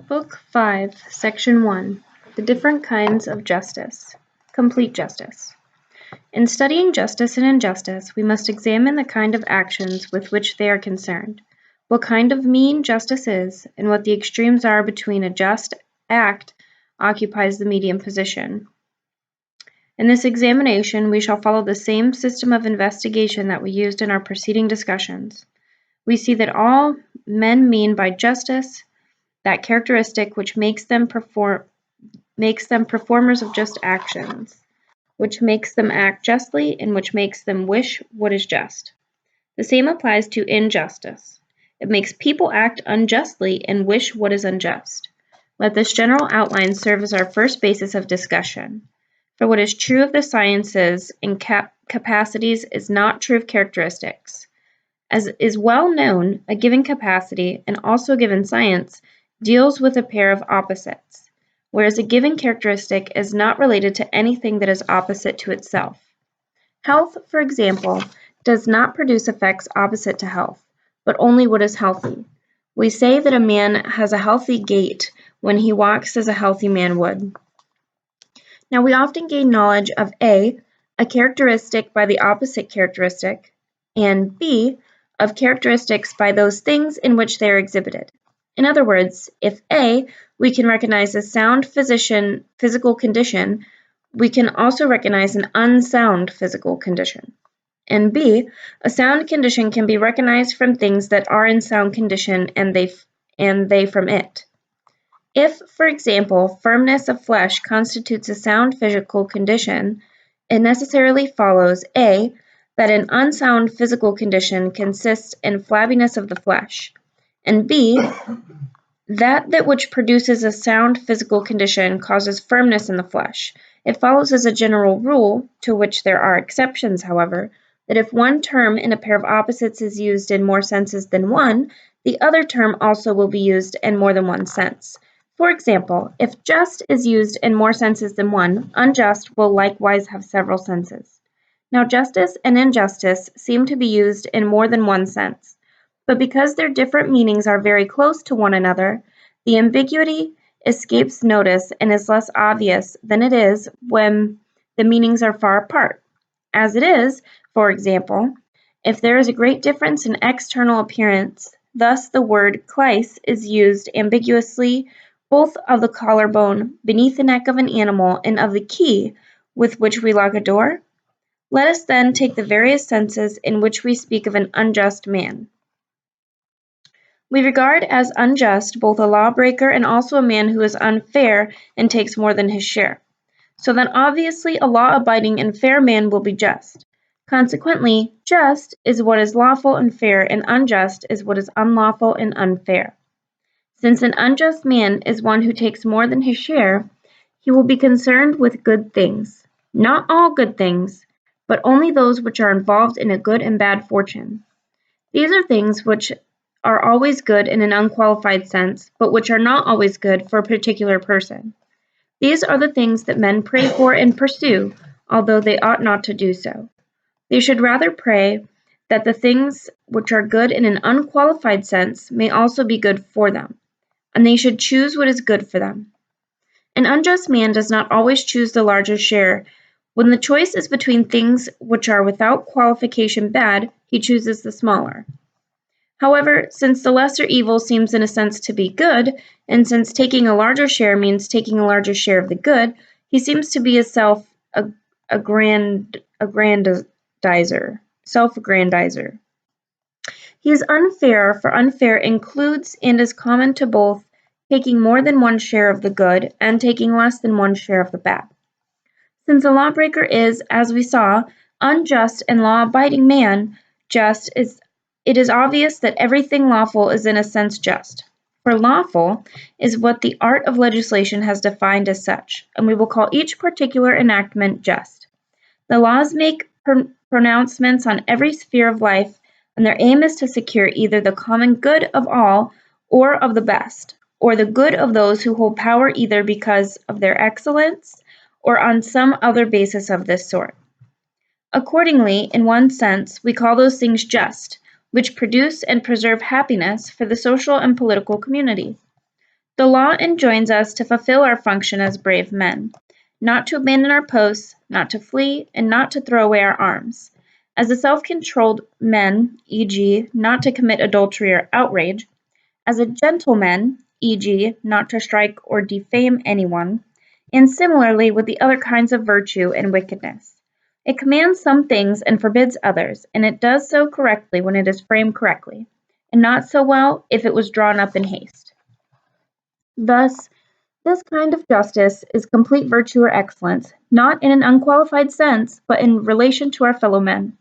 Book 5, Section 1, The Different Kinds of Justice. Complete Justice. In studying justice and injustice, we must examine the kind of actions with which they are concerned, what kind of mean justice is, and what the extremes are between a just act occupies the medium position. In this examination, we shall follow the same system of investigation that we used in our preceding discussions. We see that all men mean by justice that characteristic which makes them performers of just actions, which makes them act justly, and which makes them wish what is just. The same applies to injustice. It makes people act unjustly and wish what is unjust. Let this general outline serve as our first basis of discussion. For what is true of the sciences and capacities is not true of characteristics. As is well known, a given capacity, and also a given science, deals with a pair of opposites, whereas a given characteristic is not related to anything that is opposite to itself. Health, for example, does not produce effects opposite to health, but only what is healthy. We say that a man has a healthy gait when he walks as a healthy man would. Now we often gain knowledge of A, a characteristic by the opposite characteristic, and B, of characteristics by those things in which they are exhibited. In other words, if A, we can recognize a sound physical condition, we can also recognize an unsound physical condition. And B, a sound condition can be recognized from things that are in sound condition and they from it. If, for example, firmness of flesh constitutes a sound physical condition, it necessarily follows A, that an unsound physical condition consists in flabbiness of the flesh, and B, that which produces a sound physical condition causes firmness in the flesh. It follows as a general rule, to which there are exceptions, however, that if one term in a pair of opposites is used in more senses than one, the other term also will be used in more than one sense. For example, if just is used in more senses than one, unjust will likewise have several senses. Now, justice and injustice seem to be used in more than one sense. But because their different meanings are very close to one another, the ambiguity escapes notice and is less obvious than it is when the meanings are far apart. As it is, for example, if there is a great difference in external appearance, thus the word "clice" is used ambiguously both of the collarbone beneath the neck of an animal and of the key with which we lock a door. Let us then take the various senses in which we speak of an unjust man. We regard as unjust both a lawbreaker and also a man who is unfair and takes more than his share. So then obviously a law-abiding and fair man will be just. Consequently, just is what is lawful and fair, and unjust is what is unlawful and unfair. Since an unjust man is one who takes more than his share, he will be concerned with good things. Not all good things, but only those which are involved in a good and bad fortune. These are things which are always good in an unqualified sense, but which are not always good for a particular person. These are the things that men pray for and pursue, although they ought not to do so. They should rather pray that the things which are good in an unqualified sense may also be good for them, and they should choose what is good for them. An unjust man does not always choose the larger share. When the choice is between things which are without qualification bad, he chooses the smaller. However, since the lesser evil seems in a sense to be good, and since taking a larger share means taking a larger share of the good, he seems to be a self-aggrandizer. He is unfair, for unfair includes and is common to both taking more than one share of the good and taking less than one share of the bad. Since a lawbreaker is, as we saw, unjust and law-abiding man just, it is obvious that everything lawful is in a sense just. For lawful is what the art of legislation has defined as such, and we will call each particular enactment just. The laws make pronouncements on every sphere of life, and their aim is to secure either the common good of all or of the best, or the good of those who hold power either because of their excellence or on some other basis of this sort. Accordingly, in one sense, we call those things just, which produce and preserve happiness for the social and political community. The law enjoins us to fulfill our function as brave men, not to abandon our posts, not to flee, and not to throw away our arms. As the self-controlled men, e.g., not to commit adultery or outrage, as a gentleman, e.g., not to strike or defame anyone, and similarly with the other kinds of virtue and wickedness. It commands some things and forbids others, and it does so correctly when it is framed correctly, and not so well if it was drawn up in haste. Thus, this kind of justice is complete virtue or excellence, not in an unqualified sense, but in relation to our fellow men.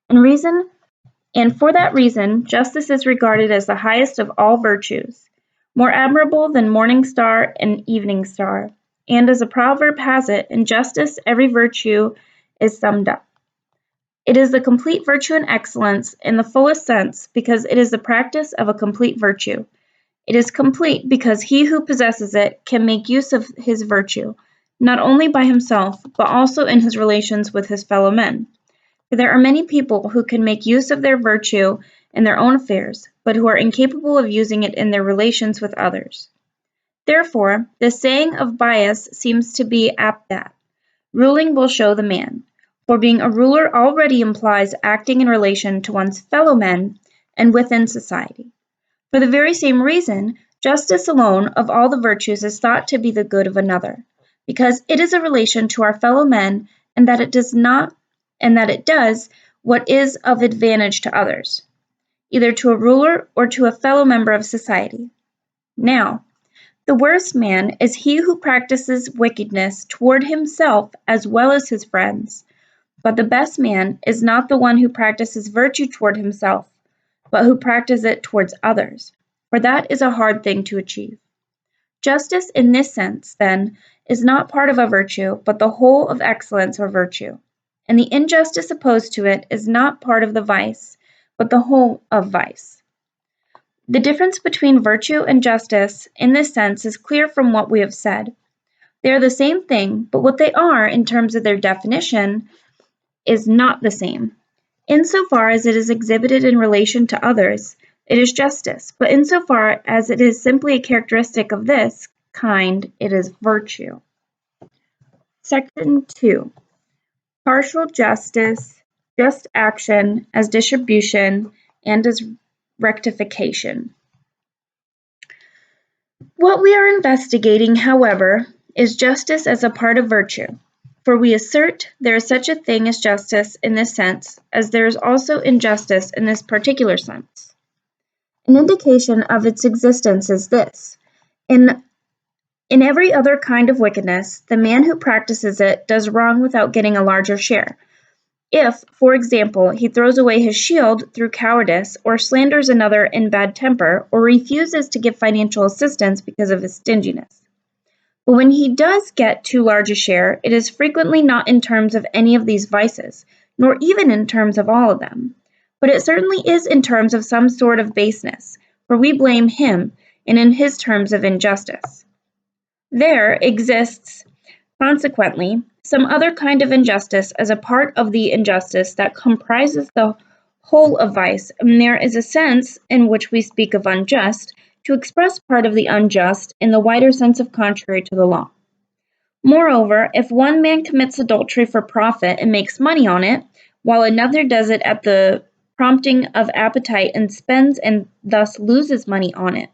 And for that reason, justice is regarded as the highest of all virtues, more admirable than morning star and evening star. And as a proverb has it, in justice every virtue is summed up. It is the complete virtue and excellence in the fullest sense because it is the practice of a complete virtue. It is complete because he who possesses it can make use of his virtue, not only by himself, but also in his relations with his fellow men. For there are many people who can make use of their virtue in their own affairs, but who are incapable of using it in their relations with others. Therefore, the saying of Bias seems to be apt that ruling will show the man, for being a ruler already implies acting in relation to one's fellow men and within society. For the very same reason, justice alone of all the virtues is thought to be the good of another, because it is a relation to our fellow men and that it does what is of advantage to others, either to a ruler or to a fellow member of society. Now, the worst man is he who practices wickedness toward himself as well as his friends, but the best man is not the one who practices virtue toward himself, but who practices it towards others, for that is a hard thing to achieve. Justice in this sense, then, is not part of a virtue, but the whole of excellence or virtue, and the injustice opposed to it is not part of the vice, but the whole of vice. The difference between virtue and justice in this sense is clear from what we have said. They are the same thing, but what they are in terms of their definition is not the same. Insofar as it is exhibited in relation to others, it is justice, but insofar as it is simply a characteristic of this kind, it is virtue. Section 2. Partial justice, just action as distribution and as rectification. What we are investigating, however, is justice as a part of virtue. For we assert there is such a thing as justice in this sense, as there is also injustice in this particular sense. An indication of its existence is this. In every other kind of wickedness, the man who practices it does wrong without getting a larger share. If, for example, he throws away his shield through cowardice, or slanders another in bad temper, or refuses to give financial assistance because of his stinginess. But when he does get too large a share, it is frequently not in terms of any of these vices, nor even in terms of all of them. But it certainly is in terms of some sort of baseness, for we blame him, and in his terms of injustice. There exists, consequently, some other kind of injustice as a part of the injustice that comprises the whole of vice, and there is a sense in which we speak of unjust, to express part of the unjust in the wider sense of contrary to the law. Moreover, if one man commits adultery for profit and makes money on it, while another does it at the prompting of appetite and spends and thus loses money on it,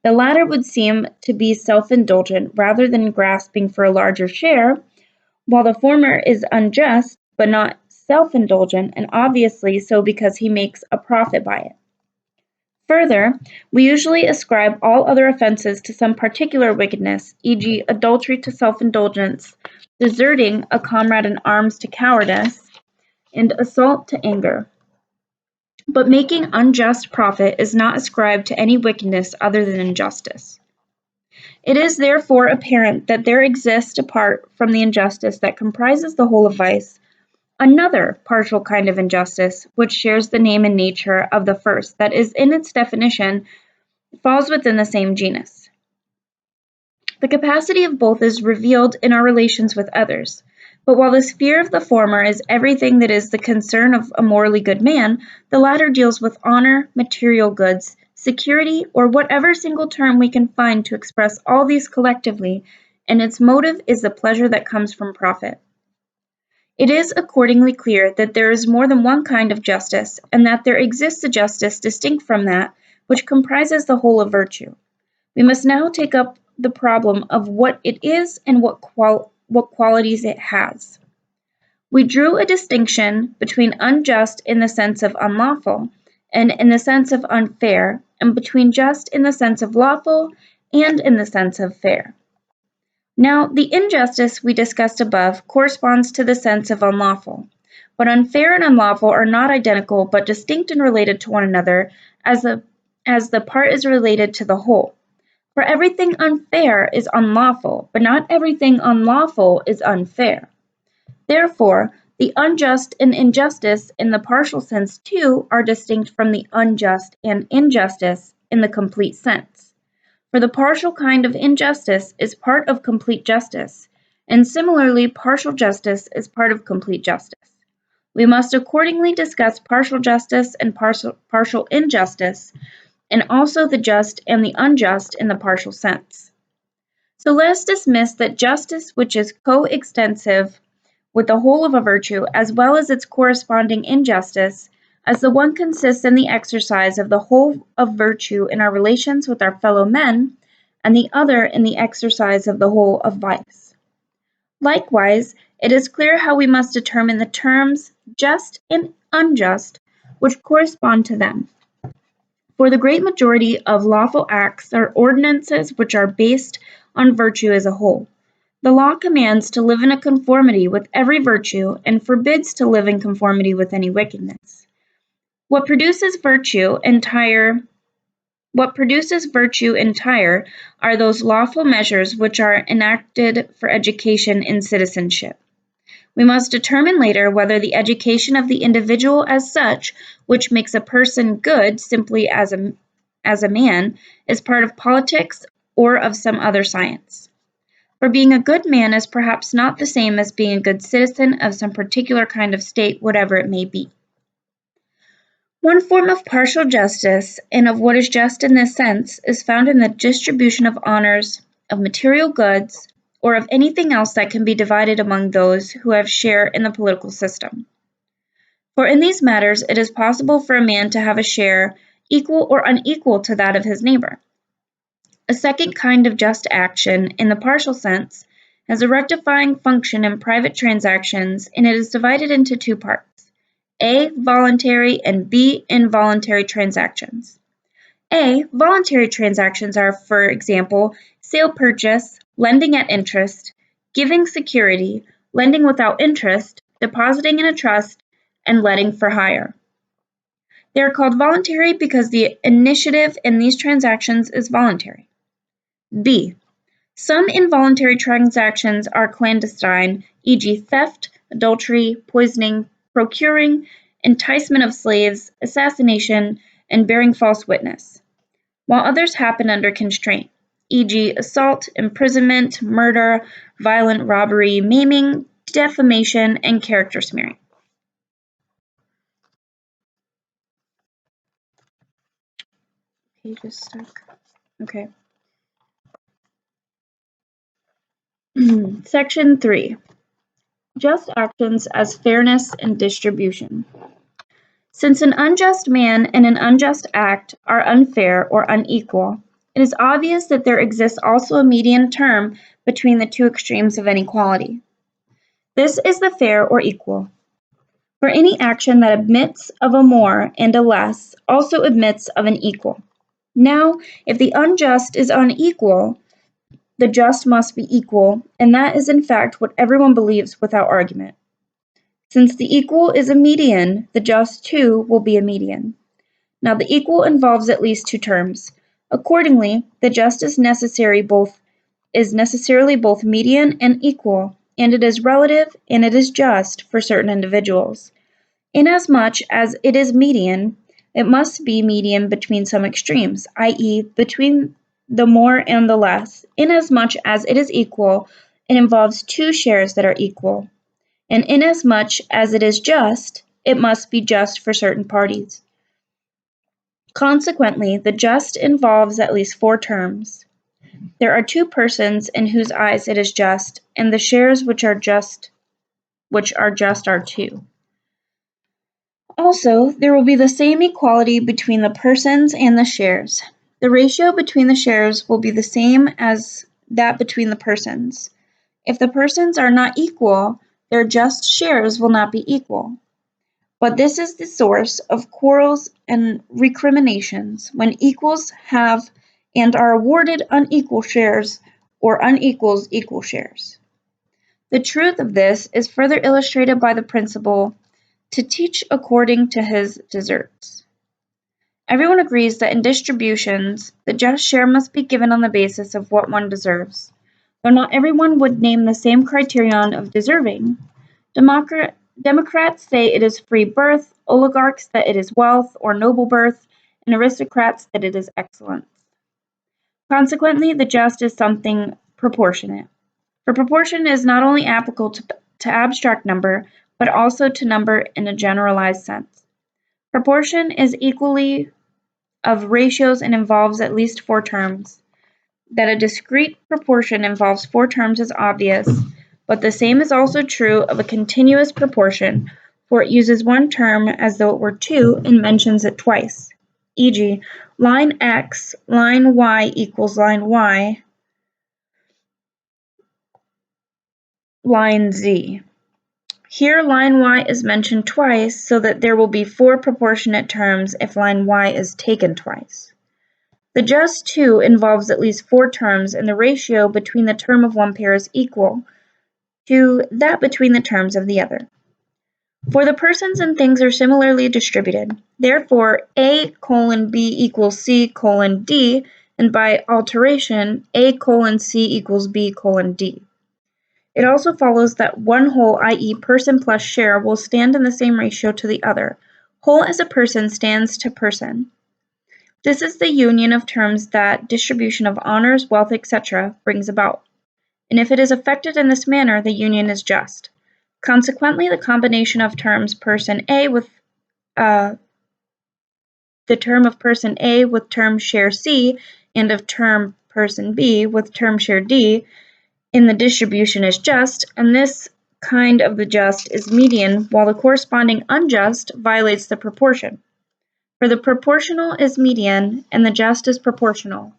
the latter would seem to be self-indulgent rather than grasping for a larger share, while the former is unjust but not self-indulgent, and obviously so because he makes a profit by it. Further, we usually ascribe all other offenses to some particular wickedness, e.g., adultery to self-indulgence, deserting a comrade in arms to cowardice, and assault to anger. But making unjust profit is not ascribed to any wickedness other than injustice. It is therefore apparent that there exists, apart from the injustice that comprises the whole of vice, another partial kind of injustice, which shares the name and nature of the first, that is, in its definition, falls within the same genus. The capacity of both is revealed in our relations with others, but while the sphere of the former is everything that is the concern of a morally good man, the latter deals with honor, material goods, security, or whatever single term we can find to express all these collectively, and its motive is the pleasure that comes from profit. It is accordingly clear that there is more than one kind of justice, and that there exists a justice distinct from that which comprises the whole of virtue. We must now take up the problem of what it is and what qualities it has. We drew a distinction between unjust in the sense of unlawful and in the sense of unfair, and between just in the sense of lawful and in the sense of fair. Now, the injustice we discussed above corresponds to the sense of unlawful, but unfair and unlawful are not identical but distinct and related to one another as the part is related to the whole. For everything unfair is unlawful, but not everything unlawful is unfair. Therefore, the unjust and injustice in the partial sense too are distinct from the unjust and injustice in the complete sense. For the partial kind of injustice is part of complete justice, and similarly partial justice is part of complete justice. We must accordingly discuss partial justice and partial injustice, and also the just and the unjust in the partial sense. So let us dismiss that justice, which is coextensive with the whole of a virtue, as well as its corresponding injustice, as the one consists in the exercise of the whole of virtue in our relations with our fellow men, and the other in the exercise of the whole of vice. Likewise, it is clear how we must determine the terms just and unjust which correspond to them. For the great majority of lawful acts are ordinances which are based on virtue as a whole. The law commands to live in a conformity with every virtue and forbids to live in conformity with any wickedness. What produces virtue entire are those lawful measures which are enacted for education in citizenship. We must determine later whether the education of the individual as such, which makes a person good simply as a man, is part of politics or of some other science. For being a good man is perhaps not the same as being a good citizen of some particular kind of state, whatever it may be. One form of partial justice, and of what is just in this sense, is found in the distribution of honors, of material goods, or of anything else that can be divided among those who have share in the political system. For in these matters it is possible for a man to have a share equal or unequal to that of his neighbor. A second kind of just action, in the partial sense, has a rectifying function in private transactions, and it is divided into two parts: A. Voluntary and B. Involuntary transactions. A. Voluntary transactions are, for example, sale purchase, lending at interest, giving security, lending without interest, depositing in a trust, and letting for hire. They are called voluntary because the initiative in these transactions is voluntary. B. Some involuntary transactions are clandestine, e.g., theft, adultery, poisoning, procuring, enticement of slaves, assassination, and bearing false witness, while others happen under constraint, e.g., assault, imprisonment, murder, violent robbery, maiming, defamation, and character smearing. Page is stuck. Okay. Section 3. Just actions as fairness and distribution. Since an unjust man and an unjust act are unfair or unequal, it is obvious that there exists also a median term between the two extremes of inequality. This is the fair or equal. For any action that admits of a more and a less also admits of an equal. Now, if the unjust is unequal, the just must be equal, and that is in fact what everyone believes without argument. Since the equal is a median, the just too will be a median. Now the equal involves at least two terms. Accordingly, the just is necessarily both median and equal, and it is relative and it is just for certain individuals. Inasmuch as it is median, it must be median between some extremes, i.e., between the more and the less. Inasmuch as it is equal, it involves two shares that are equal. And inasmuch as it is just, it must be just for certain parties. Consequently, the just involves at least 4 terms. There are 2 persons in whose eyes it is just, and the shares which are just are 2. Also, there will be the same equality between the persons and the shares. The ratio between the shares will be the same as that between the persons. If the persons are not equal, their just shares will not be equal. But this is the source of quarrels and recriminations, when equals have and are awarded unequal shares, or unequals equal shares. The truth of this is further illustrated by the principle, to teach according to his deserts. Everyone agrees that in distributions, the just share must be given on the basis of what one deserves, though not everyone would name the same criterion of deserving. Democrats say it is free birth, oligarchs that it is wealth or noble birth, and aristocrats that it is excellence. Consequently, the just is something proportionate. For proportion is not only applicable to abstract number, but also to number in a generalized sense. Proportion is equally of ratios and involves at least 4 terms. That a discrete proportion involves 4 terms is obvious, but the same is also true of a continuous proportion, for it uses 1 term as though it were 2 and mentions it twice. E.g., line X, line Y equals line Y, line Z. Here line Y is mentioned twice so that there will be 4 proportionate terms if line Y is taken twice. The just, too, involves at least 4 terms, and the ratio between the term of one pair is equal to that between the terms of the other. For the persons and things are similarly distributed. Therefore, A:(B) equals C:(D), and by alteration, A:(C) equals B:(D). It also follows that one whole, i.e. person plus share, will stand in the same ratio to the other. Whole as a person stands to person. This is the union of terms that distribution of honors, wealth, etc. brings about. And if it is effected in this manner, the union is just. Consequently, the combination of terms person A with the term of person A with term share C, and of term person B with term share D in the distribution is just, and this kind of the just is median, while the corresponding unjust violates the proportion. For the proportional is median, and the just is proportional.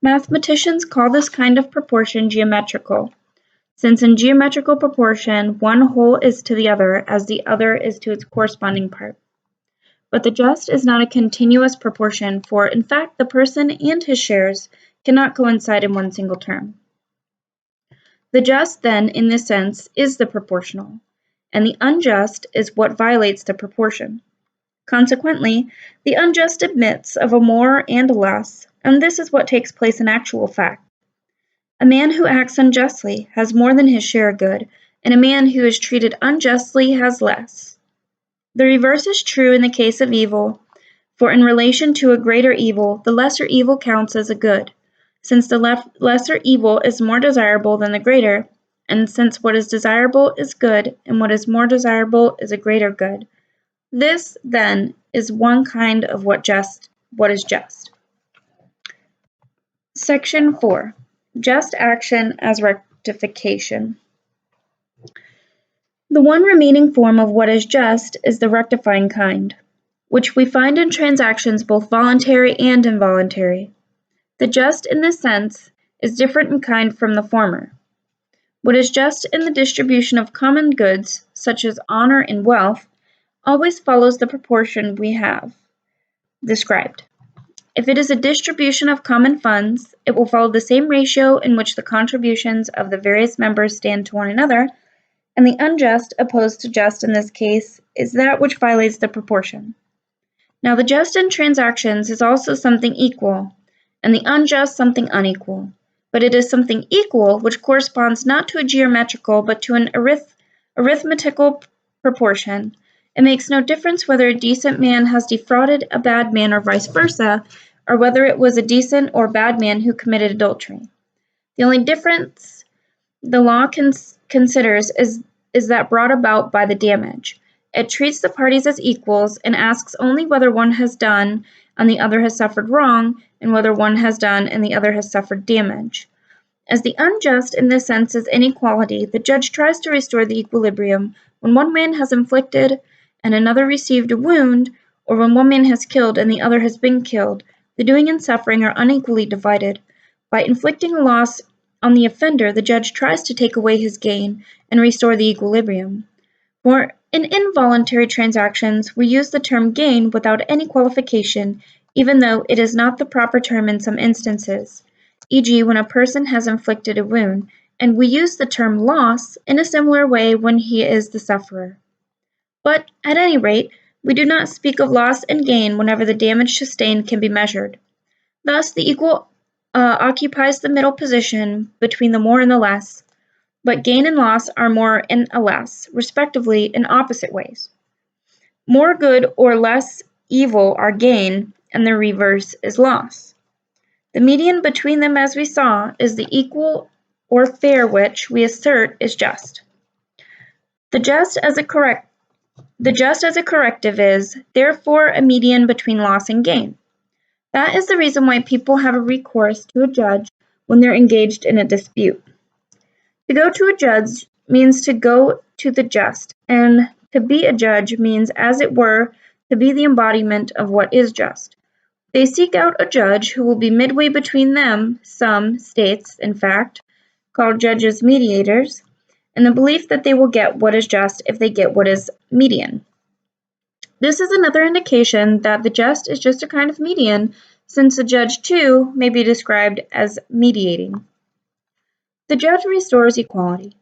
Mathematicians call this kind of proportion geometrical, since in geometrical proportion one whole is to the other as the other is to its corresponding part. But the just is not a continuous proportion, for in fact the person and his shares cannot coincide in one single term. The just, then, in this sense, is the proportional, and the unjust is what violates the proportion. Consequently, the unjust admits of a more and a less, and this is what takes place in actual fact. A man who acts unjustly has more than his share of good, and a man who is treated unjustly has less. The reverse is true in the case of evil, for in relation to a greater evil, the lesser evil counts as a good, since the lesser evil is more desirable than the greater, and since what is desirable is good, and what is more desirable is a greater good. This, then, is one kind of what is just. Section 4. Just action as rectification. The one remaining form of what is just is the rectifying kind, which we find in transactions both voluntary and involuntary. The just in this sense is different in kind from the former. What is just in the distribution of common goods, such as honor and wealth, always follows the proportion we have described. If it is a distribution of common funds, it will follow the same ratio in which the contributions of the various members stand to one another, and the unjust opposed to just in this case is that which violates the proportion. Now the just in transactions is also something equal, and the unjust something unequal, but it is something equal which corresponds not to a geometrical but to an arithmetical proportion. It makes no difference whether a decent man has defrauded a bad man or vice versa, or whether it was a decent or bad man who committed adultery. The only difference the law considers is that brought about by the damage. It treats the parties as equals and asks only whether one has done and the other has suffered wrong, and whether one has done and the other has suffered damage. As the unjust in this sense is inequality, the judge tries to restore the equilibrium when one man has inflicted and another received a wound, or when one man has killed and the other has been killed. The doing and suffering are unequally divided. By inflicting a loss on the offender, the judge tries to take away his gain and restore the equilibrium. For in involuntary transactions, we use the term gain without any qualification, even though it is not the proper term in some instances, e.g., when a person has inflicted a wound, and we use the term loss in a similar way when he is the sufferer. But, at any rate, we do not speak of loss and gain whenever the damage sustained can be measured. Thus, the equal occupies the middle position between the more and the less, but gain and loss are more and a less, respectively, in opposite ways. More good or less evil are gain, and the reverse is loss. The median between them, as we saw, is the equal or fair which, we assert, is just. The just as a corrective is, therefore, a median between loss and gain. That is the reason why people have a recourse to a judge when they're engaged in a dispute. To go to a judge means to go to the just, and to be a judge means, as it were, to be the embodiment of what is just. They seek out a judge who will be midway between them, some states, in fact, call judges mediators, in the belief that they will get what is just if they get what is median. This is another indication that the just is just a kind of median, since the judge, too, may be described as mediating. The judge restores equality.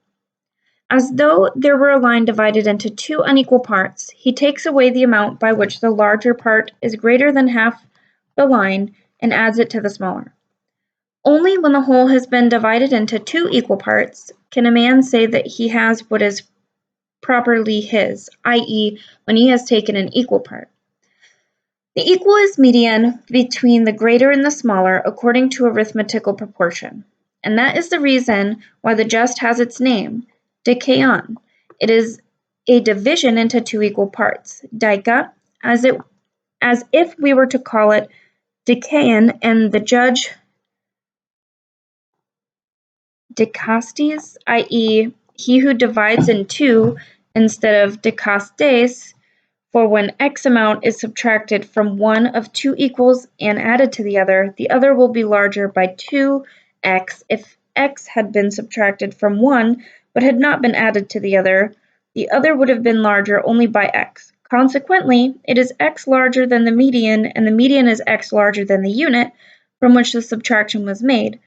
As though there were a line divided into two unequal parts, he takes away the amount by which the larger part is greater than half the line and adds it to the smaller. Only when the whole has been divided into two equal parts can a man say that he has what is properly his, i.e., when he has taken an equal part. The equal is median between the greater and the smaller according to arithmetical proportion, and that is the reason why the just has its name, Nichomachean. It is a division into two equal parts, Dika, as if we were to call it Nichomachean, and the judge Dikastes, i.e., he who divides in two instead of Dikastes, for when X amount is subtracted from one of two equals and added to the other will be larger by 2x. If X had been subtracted from one but had not been added to the other would have been larger only by X. Consequently, it is X larger than the median, and the median is X larger than the unit from which the subtraction was made.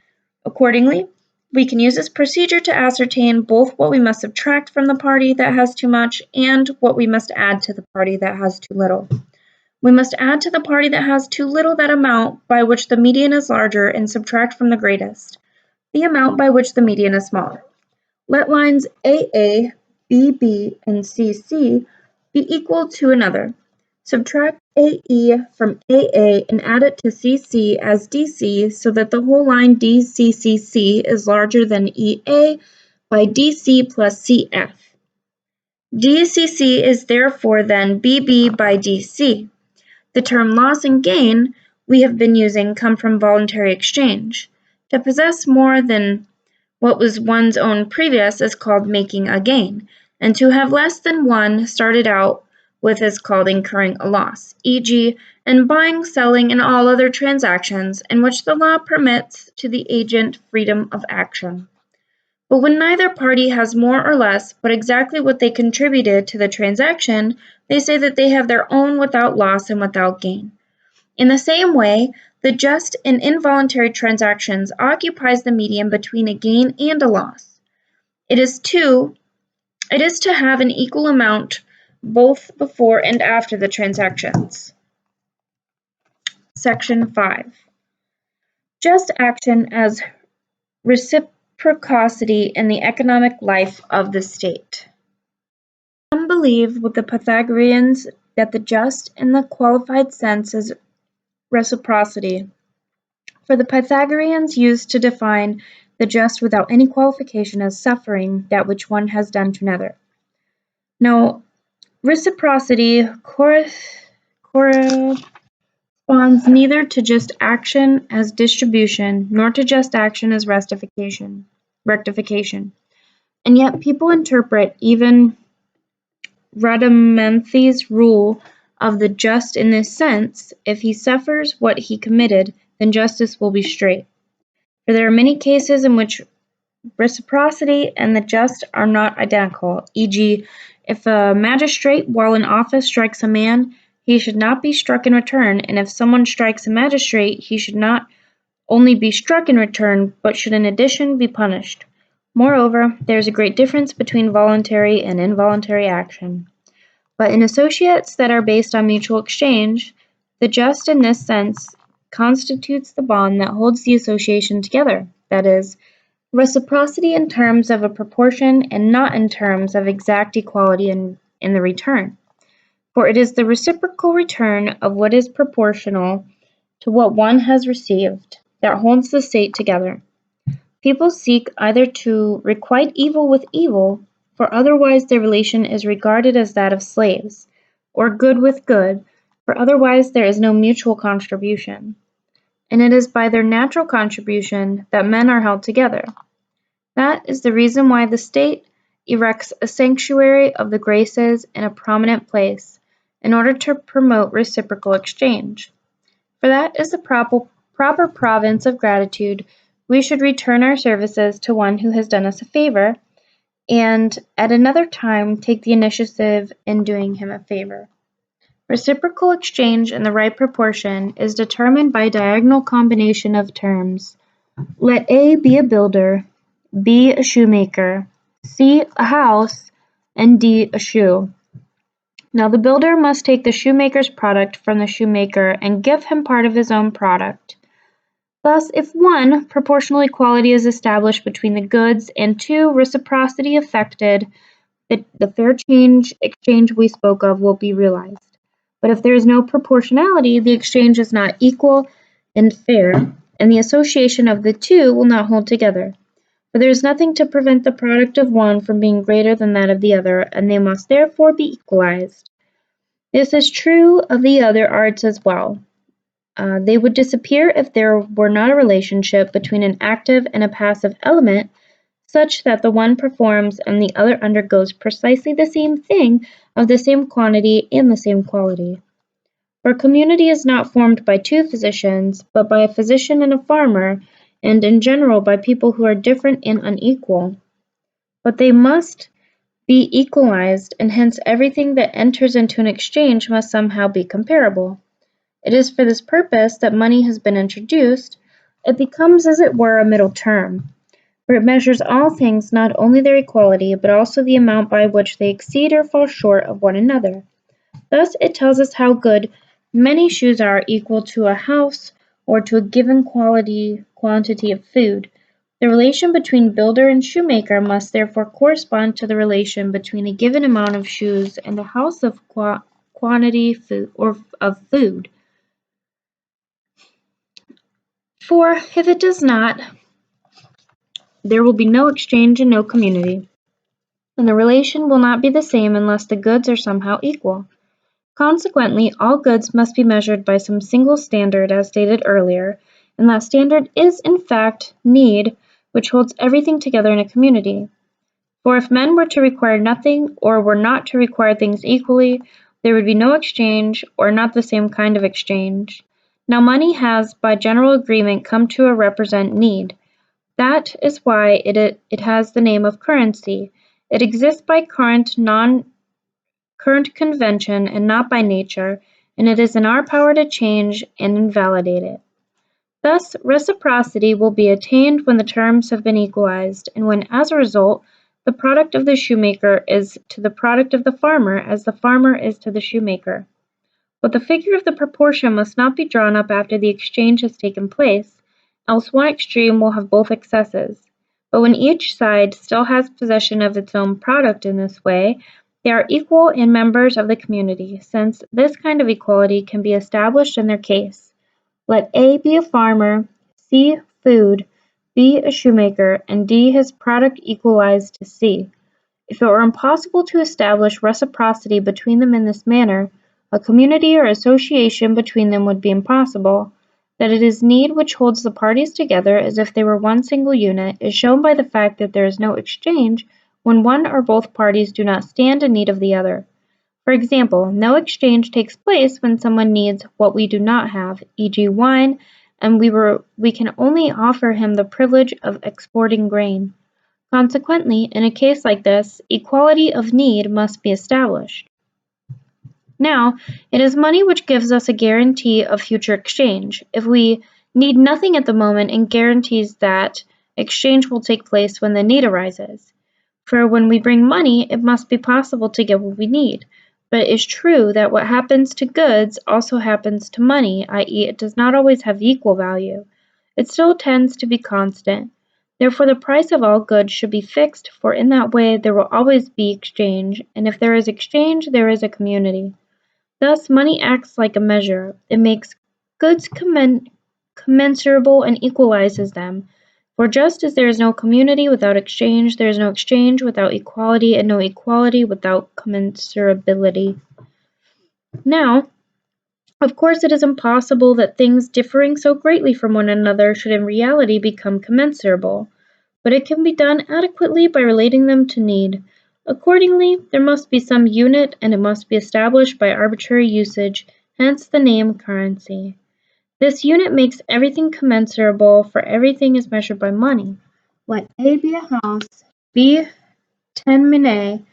Accordingly, we can use this procedure to ascertain both what we must subtract from the party that has too much and what we must add to the party that has too little. We must add to the party that has too little that amount by which the median is larger and subtract from the greatest the amount by which the median is smaller. Let lines AA, BB, and CC be equal to another. Subtract AE from AA and add it to CC as DC so that the whole line DCCC is larger than EA by DC plus CF. DCC is therefore then BB by DC. The term loss and gain we have been using come from voluntary exchange. To possess more than what was one's own previous is called making a gain, and to have less than one started out with is called incurring a loss, e.g., in buying, selling, and all other transactions in which the law permits to the agent freedom of action. But when neither party has more or less, but exactly what they contributed to the transaction, they say that they have their own without loss and without gain. In the same way, the just in involuntary transactions occupies the medium between a gain and a loss. It is to have an equal amount both before and after the transactions. Section 5. Just action as reciprocity in the economic life of the state. Some believe with the Pythagoreans that the just in the qualified sense is reciprocity. For the Pythagoreans used to define the just without any qualification as suffering that which one has done to another. Now, reciprocity responds neither to just action as distribution, nor to just action as rectification. And yet people interpret even Rhadamanthys' rule of the just in this sense: if he suffers what he committed, then justice will be straight. For there are many cases in which reciprocity and the just are not identical, e.g., if a magistrate while in office strikes a man, he should not be struck in return, and if someone strikes a magistrate, he should not only be struck in return, but should in addition be punished. Moreover, there is a great difference between voluntary and involuntary action. But in associates that are based on mutual exchange, the just in this sense constitutes the bond that holds the association together, that is, reciprocity in terms of a proportion and not in terms of exact equality in the return. For it is the reciprocal return of what is proportional to what one has received that holds the state together. People seek either to requite evil with evil, for otherwise their relation is regarded as that of slaves, or good with good, for otherwise there is no mutual contribution. And it is by their natural contribution that men are held together. That is the reason why the state erects a sanctuary of the graces in a prominent place, in order to promote reciprocal exchange. For that is the proper province of gratitude. We should return our services to one who has done us a favor, and at another time take the initiative in doing him a favor. Reciprocal exchange in the right proportion is determined by a diagonal combination of terms. Let A be a builder, B a shoemaker, C a house, and D a shoe. Now the builder must take the shoemaker's product from the shoemaker and give him part of his own product. Thus, if 1. Proportional equality is established between the goods, and 2. Reciprocity effected, the fair exchange we spoke of will be realized. But if there is no proportionality, the exchange is not equal and fair, and the association of the two will not hold together. For there is nothing to prevent the product of one from being greater than that of the other, and they must therefore be equalized. This is true of the other arts as well. They would disappear if there were not a relationship between an active and a passive element, such that the one performs and the other undergoes precisely the same thing of the same quantity and the same quality. For a community is not formed by 2 physicians, but by a physician and a farmer, and in general by people who are different and unequal. But they must be equalized, and hence everything that enters into an exchange must somehow be comparable. It is for this purpose that money has been introduced. It becomes, as it were, a middle term, for it measures all things, not only their equality, but also the amount by which they exceed or fall short of one another. Thus it tells us how good many shoes are equal to a house or to a given quantity of food. The relation between builder and shoemaker must therefore correspond to the relation between a given amount of shoes and a house of quantity of food. For if it does not, there will be no exchange and no community, and the relation will not be the same unless the goods are somehow equal. Consequently, all goods must be measured by some single standard, as stated earlier, and that standard is, in fact, need, which holds everything together in a community. For if men were to require nothing, or were not to require things equally, there would be no exchange, or not the same kind of exchange. Now money has, by general agreement, come to represent need. That is why it has the name of currency. It exists by current convention and not by nature, and it is in our power to change and invalidate it. Thus, reciprocity will be attained when the terms have been equalized, and when, as a result, the product of the shoemaker is to the product of the farmer as the farmer is to the shoemaker. But the figure of the proportion must not be drawn up after the exchange has taken place, else one extreme will have both excesses. But when each side still has possession of its own product in this way, they are equal and members of the community, since this kind of equality can be established in their case. Let A be a farmer, C food, B a shoemaker, and D his product equalized to C. If it were impossible to establish reciprocity between them in this manner, a community or association between them would be impossible. That it is need which holds the parties together as if they were one single unit is shown by the fact that there is no exchange when one or both parties do not stand in need of the other. For example, no exchange takes place when someone needs what we do not have, e.g. wine, and we can only offer him the privilege of exporting grain. Consequently, in a case like this, equality of need must be established. Now, it is money which gives us a guarantee of future exchange. If we need nothing at the moment, it guarantees that exchange will take place when the need arises. For when we bring money, it must be possible to get what we need. But it is true that what happens to goods also happens to money, i.e., it does not always have equal value. It still tends to be constant. Therefore, the price of all goods should be fixed, for in that way there will always be exchange, and if there is exchange, there is a community. Thus, money acts like a measure. It makes goods commensurable and equalizes them. For just as there is no community without exchange, there is no exchange without equality, and no equality without commensurability. Now, of course, it is impossible that things differing so greatly from one another should in reality become commensurable, but it can be done adequately by relating them to need. Accordingly, there must be some unit, and it must be established by arbitrary usage, hence the name currency. This unit makes everything commensurable, for everything is measured by money. Let A be a house, B 10 minae,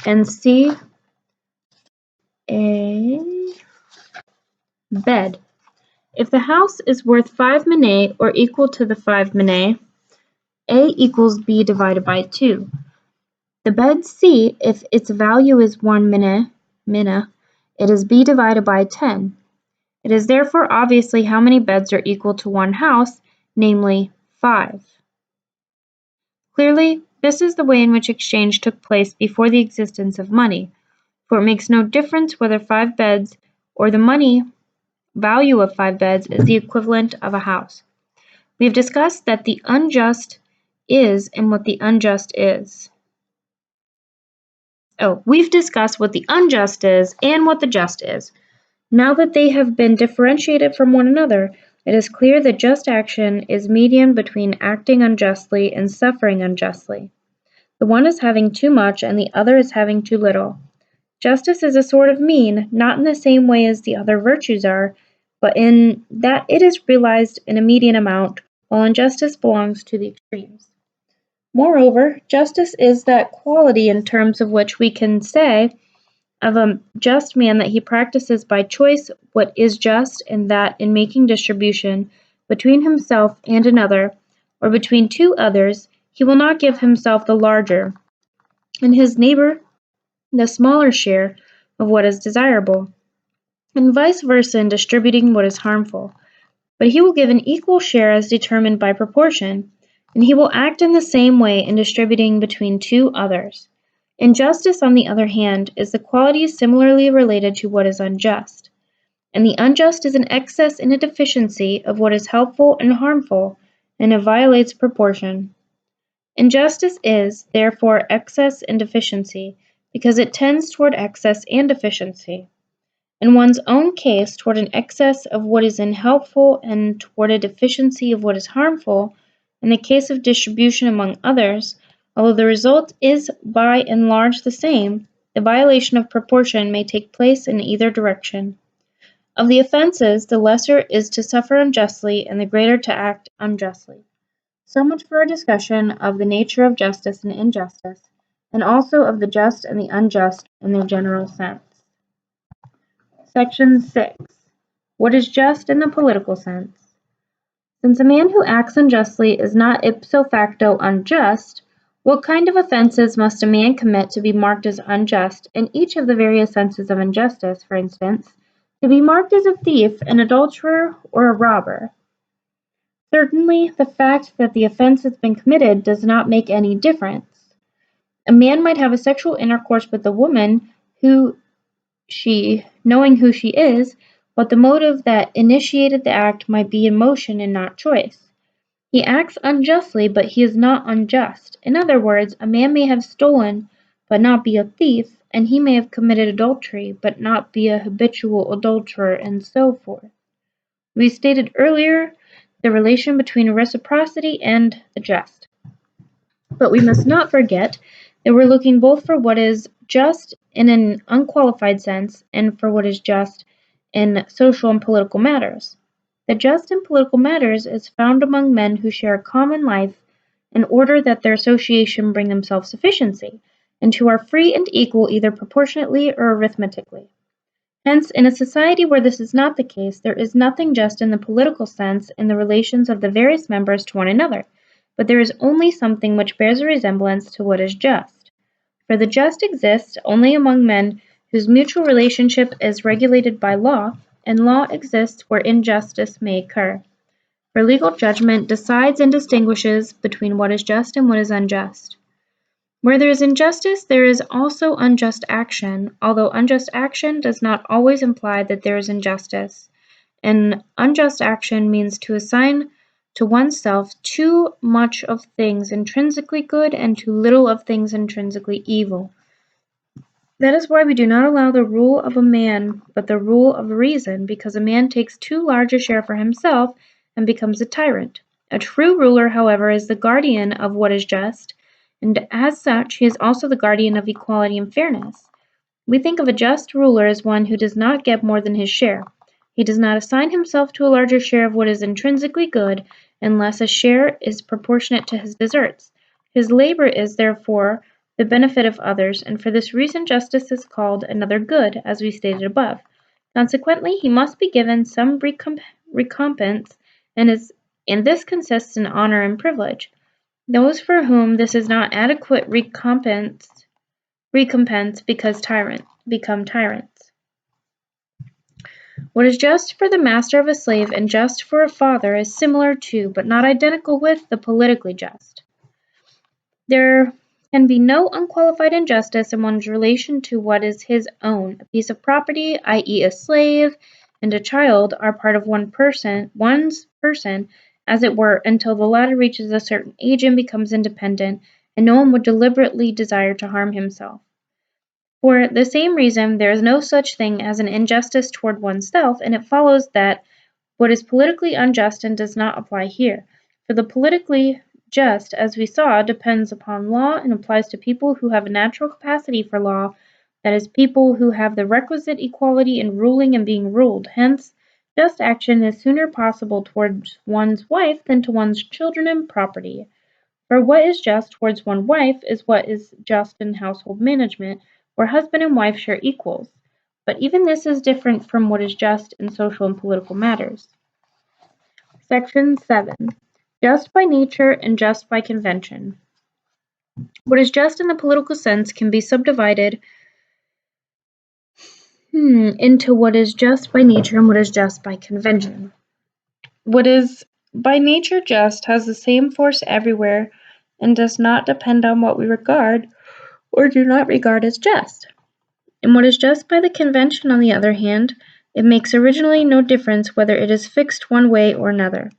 and C a bed. If the house is worth 5 minae or equal to the 5 minae, A equals B divided by 2. The bed C, if its value is 1 mina, it is B divided by 10. It is therefore obviously how many beds are equal to one house, namely 5. Clearly, this is the way in which exchange took place before the existence of money, for it makes no difference whether 5 beds or the money value of 5 beds is the equivalent of a house. We have discussed that the unjust is and what the unjust is. We've discussed what the unjust is and what the just is. Now that they have been differentiated from one another, it is clear that just action is medium between acting unjustly and suffering unjustly. The one is having too much and the other is having too little. Justice is a sort of mean, not in the same way as the other virtues are, but in that it is realized in a median amount, while injustice belongs to the extremes. Moreover, justice is that quality in terms of which we can say of a just man that he practices by choice what is just, and that in making distribution between himself and another, or between two others, he will not give himself the larger, and his neighbor the smaller share of what is desirable, and vice versa in distributing what is harmful. But he will give an equal share as determined by proportion, and he will act in the same way in distributing between two others. Injustice, on the other hand, is the quality similarly related to what is unjust, and the unjust is an excess and a deficiency of what is helpful and harmful, and it violates proportion. Injustice is, therefore, excess and deficiency, because it tends toward excess and deficiency. In one's own case, toward an excess of what is unhelpful and toward a deficiency of what is harmful, in the case of distribution among others, although the result is by and large the same, the violation of proportion may take place in either direction. Of the offenses, the lesser is to suffer unjustly and the greater to act unjustly. So much for a discussion of the nature of justice and injustice, and also of the just and the unjust in their general sense. Section 6. What is just in the political sense? Since a man who acts unjustly is not ipso facto unjust, what kind of offenses must a man commit to be marked as unjust in each of the various senses of injustice, for instance, to be marked as a thief, an adulterer, or a robber? Certainly, the fact that the offense has been committed does not make any difference. A man might have a sexual intercourse with a woman knowing who she is, but the motive that initiated the act might be emotion and not choice. He acts unjustly, but he is not unjust. In other words, a man may have stolen but not be a thief, and he may have committed adultery, but not be a habitual adulterer, and so forth. We stated earlier the relation between reciprocity and the just. But we must not forget that we're looking both for what is just in an unqualified sense and for what is just in social and political matters. The just in political matters is found among men who share a common life in order that their association bring them self-sufficiency, and who are free and equal either proportionately or arithmetically. Hence, in a society where this is not the case, there is nothing just in the political sense in the relations of the various members to one another, but there is only something which bears a resemblance to what is just. For the just exists only among men whose mutual relationship is regulated by law, and law exists where injustice may occur. For legal judgment decides and distinguishes between what is just and what is unjust. Where there is injustice, there is also unjust action, although unjust action does not always imply that there is injustice. And unjust action means to assign to oneself too much of things intrinsically good and too little of things intrinsically evil. That is why we do not allow the rule of a man, but the rule of reason, because a man takes too large a share for himself and becomes a tyrant. A true ruler, however, is the guardian of what is just, and as such he is also the guardian of equality and fairness. We think of a just ruler as one who does not get more than his share. He does not assign himself to a larger share of what is intrinsically good unless a share is proportionate to his deserts. His labor is, therefore, the benefit of others, and for this reason justice is called another good, as we stated above. Consequently, he must be given some recompense, and this consists in honor and privilege. Those for whom this is not adequate recompense become tyrants. What is just for the master of a slave and just for a father is similar to, but not identical with, the politically just. There can be no unqualified injustice in one's relation to what is his own. A piece of property, i.e. a slave, and a child are part of one's person, as it were, until the latter reaches a certain age and becomes independent, and no one would deliberately desire to harm himself. For the same reason, there is no such thing as an injustice toward oneself, and it follows that what is politically unjust and does not apply here. For the politically just, as we saw, depends upon law and applies to people who have a natural capacity for law, that is, people who have the requisite equality in ruling and being ruled. Hence, just action is sooner possible towards one's wife than to one's children and property. For what is just towards one wife is what is just in household management, where husband and wife share equals. But even this is different from what is just in social and political matters. Section 7. Just by nature and just by convention. What is just in the political sense can be subdivided into what is just by nature and what is just by convention. What is by nature just has the same force everywhere and does not depend on what we regard or do not regard as just. And what is just by the convention, on the other hand, it makes originally no difference whether it is fixed one way or another.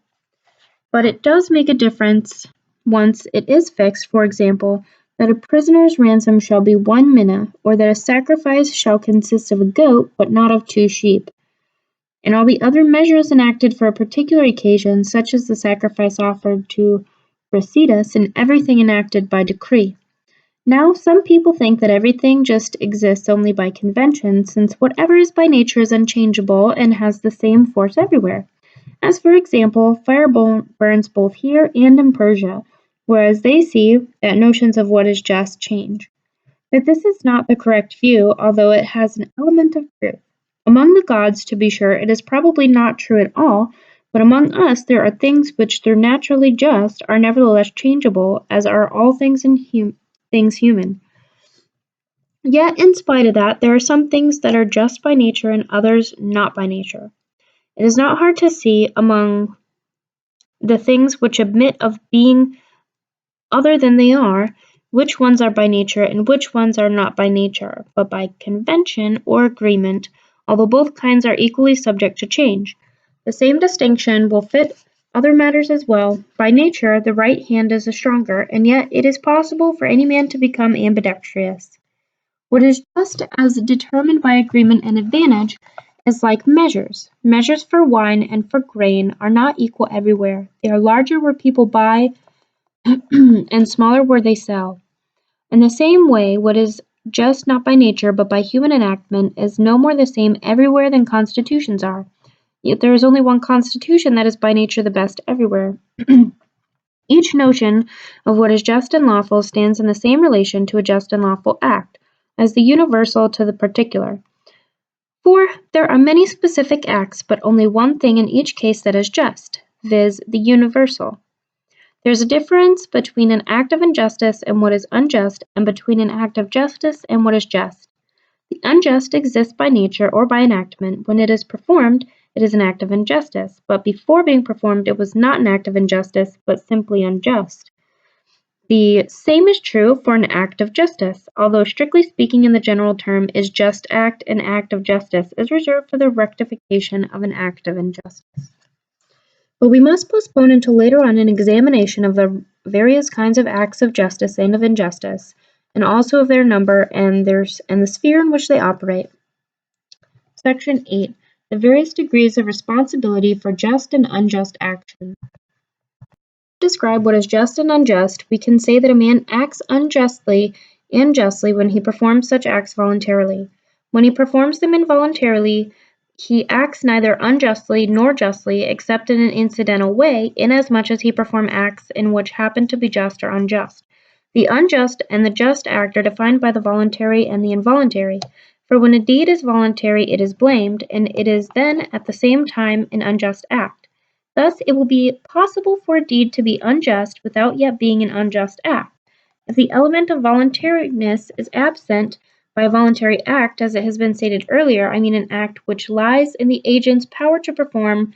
But it does make a difference once it is fixed, for example, that a prisoner's ransom shall be 1 mina, or that a sacrifice shall consist of a goat, but not of 2 sheep. And all the other measures enacted for a particular occasion, such as the sacrifice offered to Brasidas, and everything enacted by decree. Now, some people think that everything just exists only by convention, since whatever is by nature is unchangeable and has the same force everywhere. As for example, fire burns both here and in Persia, whereas they see that notions of what is just change. But this is not the correct view, although it has an element of truth. Among the gods, to be sure, it is probably not true at all, but among us there are things which, though naturally just, are nevertheless changeable, as are all things human. Yet, in spite of that, there are some things that are just by nature and others not by nature. It is not hard to see among the things which admit of being other than they are, which ones are by nature and which ones are not by nature, but by convention or agreement, although both kinds are equally subject to change. The same distinction will fit other matters as well. By nature, the right hand is the stronger, and yet it is possible for any man to become ambidextrous. What is just as determined by agreement and advantage is like measures. Measures for wine and for grain are not equal everywhere. They are larger where people buy and smaller where they sell. In the same way, what is just not by nature but by human enactment is no more the same everywhere than constitutions are. Yet there is only one constitution that is by nature the best everywhere. Each notion of what is just and lawful stands in the same relation to a just and lawful act, as the universal to the particular. For there are many specific acts, but only one thing in each case that is just, viz., the universal. There is a difference between an act of injustice and what is unjust, and between an act of justice and what is just. The unjust exists by nature or by enactment. When it is performed, it is an act of injustice, but before being performed, it was not an act of injustice, but simply unjust. The same is true for an act of justice, although strictly speaking in the general term is just act, an act of justice is reserved for the rectification of an act of injustice. But we must postpone until later on an examination of the various kinds of acts of justice and of injustice, and also of their number and the sphere in which they operate. Section 8. The various degrees of responsibility for just and unjust action. To describe what is just and unjust, we can say that a man acts unjustly and justly when he performs such acts voluntarily. When he performs them involuntarily, he acts neither unjustly nor justly, except in an incidental way, inasmuch as he performs acts in which happen to be just or unjust. The unjust and the just act are defined by the voluntary and the involuntary. For when a deed is voluntary, it is blamed, and it is then at the same time an unjust act. Thus, it will be possible for a deed to be unjust without yet being an unjust act. If the element of voluntariness is absent by a voluntary act, as it has been stated earlier, I mean an act which lies in the agent's power to perform,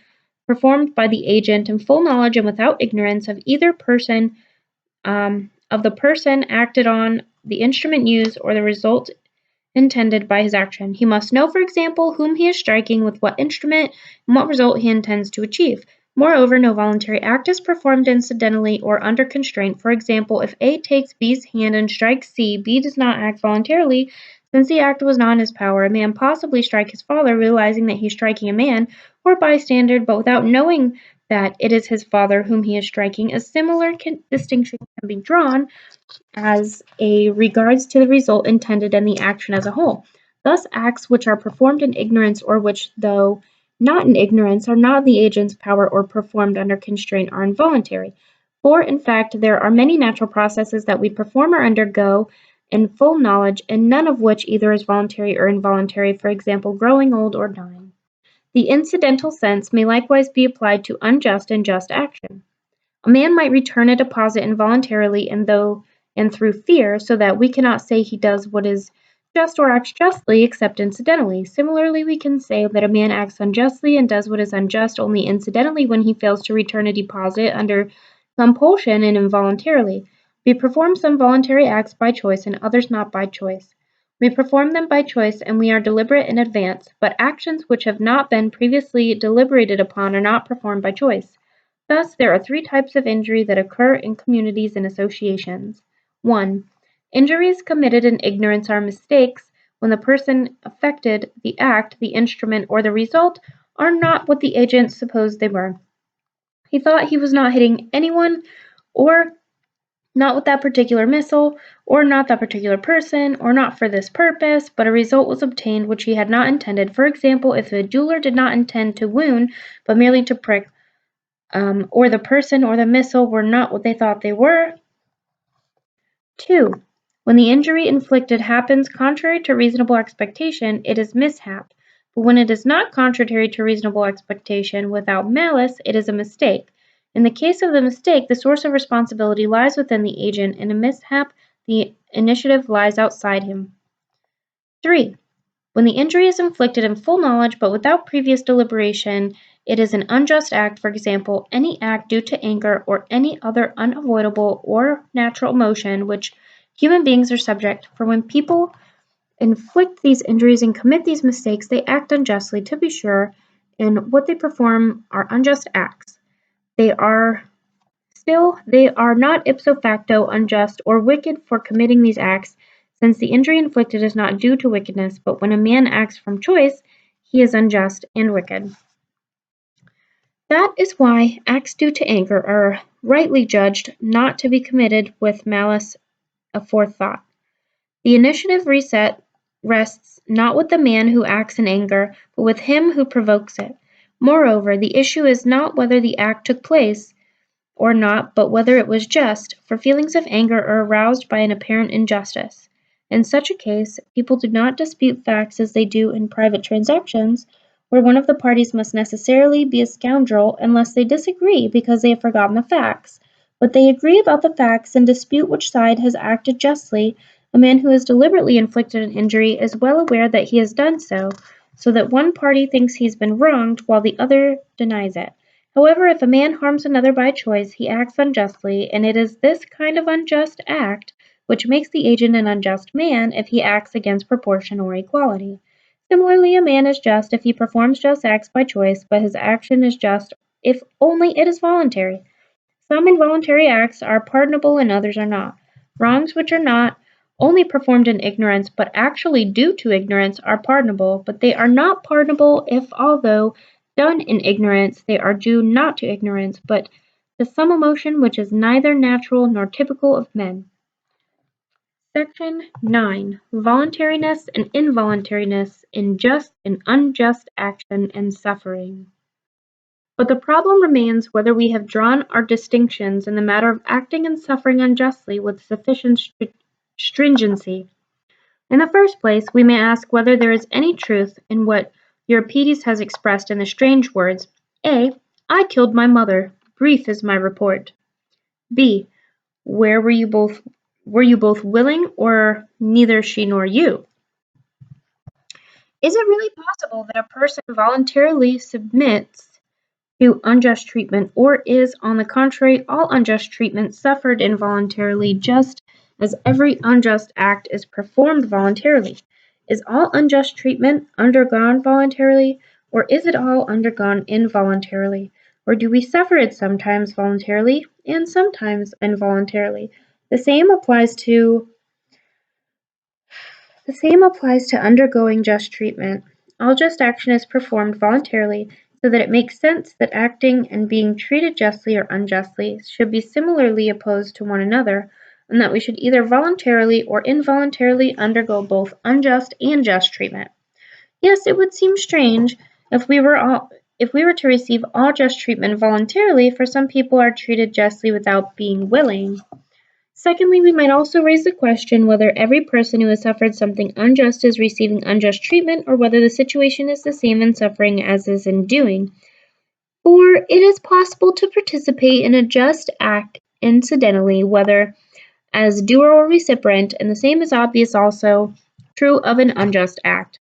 performed by the agent in full knowledge and without ignorance of either person, of the person acted on, the instrument used, or the result intended by his action. He must know, for example, whom he is striking, with what instrument, and what result he intends to achieve. Moreover, no voluntary act is performed incidentally or under constraint. For example, if A takes B's hand and strikes C, B does not act voluntarily, since the act was not in his power. A man possibly strike his father, realizing that he is striking a man, or a bystander, but without knowing that it is his father whom he is striking. A similar distinction can be drawn as a regards to the result intended and the action as a whole. Thus, acts which are performed in ignorance or which, though not in ignorance, are not in the agent's power or performed under constraint are involuntary. For, in fact, there are many natural processes that we perform or undergo in full knowledge, and none of which either is voluntary or involuntary, for example, growing old or dying. The incidental sense may likewise be applied to unjust and just action. A man might return a deposit involuntarily and through fear, so that we cannot say he does what is just or acts justly except incidentally. Similarly, we can say that a man acts unjustly and does what is unjust only incidentally when he fails to return a deposit under compulsion and involuntarily. We perform some voluntary acts by choice and others not by choice. We perform them by choice and we are deliberate in advance, but actions which have not been previously deliberated upon are not performed by choice. Thus, there are three types of injury that occur in communities and associations. 1. Injuries committed in ignorance are mistakes when the person affected, the act, the instrument, or the result are not what the agent supposed they were. He thought he was not hitting anyone, or not with that particular missile, or not that particular person, or not for this purpose, but a result was obtained which he had not intended. For example, if the jeweler did not intend to wound, but merely to prick, or the person or the missile were not what they thought they were. 2. When the injury inflicted happens contrary to reasonable expectation, it is mishap. But when it is not contrary to reasonable expectation, without malice, it is a mistake. In the case of the mistake, the source of responsibility lies within the agent. In a mishap, the initiative lies outside him. 3. When the injury is inflicted in full knowledge but without previous deliberation, it is an unjust act. For example, any act due to anger or any other unavoidable or natural emotion which human beings are subject. For when people inflict these injuries and commit these mistakes, they act unjustly, to be sure, and what they perform are unjust acts. They are not ipso facto unjust or wicked for committing these acts, since the injury inflicted is not due to wickedness, but when a man acts from choice, he is unjust and wicked. That is why acts due to anger are rightly judged not to be committed with malice aforethought. The initiative reset rests not with the man who acts in anger, but with him who provokes it. Moreover, the issue is not whether the act took place or not, but whether it was just, for feelings of anger are aroused by an apparent injustice. In such a case, people do not dispute facts as they do in private transactions, where one of the parties must necessarily be a scoundrel unless they disagree because they have forgotten the facts. But they agree about the facts and dispute which side has acted justly. A man who has deliberately inflicted an injury is well aware that he has done so that one party thinks he's been wronged while the other denies it. However, if a man harms another by choice, he acts unjustly, and it is this kind of unjust act which makes the agent an unjust man if he acts against proportion or equality. Similarly, a man is just if he performs just acts by choice, but his action is just if only it is voluntary. Some involuntary acts are pardonable and others are not. Wrongs which are not only performed in ignorance, but actually due to ignorance, are pardonable, but they are not pardonable if, although done in ignorance, they are due not to ignorance, but to some emotion which is neither natural nor typical of men. Section 9. Voluntariness and involuntariness in just and unjust action and suffering. But the problem remains whether we have drawn our distinctions in the matter of acting and suffering unjustly with sufficient stringency. In the first place, we may ask whether there is any truth in what Euripides has expressed in the strange words, A. I killed my mother. Brief is my report. B. Where were you both willing, or neither she nor you? Is it really possible that a person voluntarily submits to unjust treatment, or is, on the contrary, all unjust treatment suffered involuntarily, just as every unjust act is performed voluntarily? Is all unjust treatment undergone voluntarily, or is it all undergone involuntarily? Or do we suffer it sometimes voluntarily and sometimes involuntarily? The same applies to undergoing just treatment. All just action is performed voluntarily, so that it makes sense that acting and being treated justly or unjustly should be similarly opposed to one another, and that we should either voluntarily or involuntarily undergo both unjust and just treatment. Yes, it would seem strange if we were to receive all just treatment voluntarily, for some people are treated justly without being willing. Secondly, we might also raise the question whether every person who has suffered something unjust is receiving unjust treatment, or whether the situation is the same in suffering as is in doing. For it is possible to participate in a just act incidentally, whether as doer or recipient, and the same is obvious also true of an unjust act.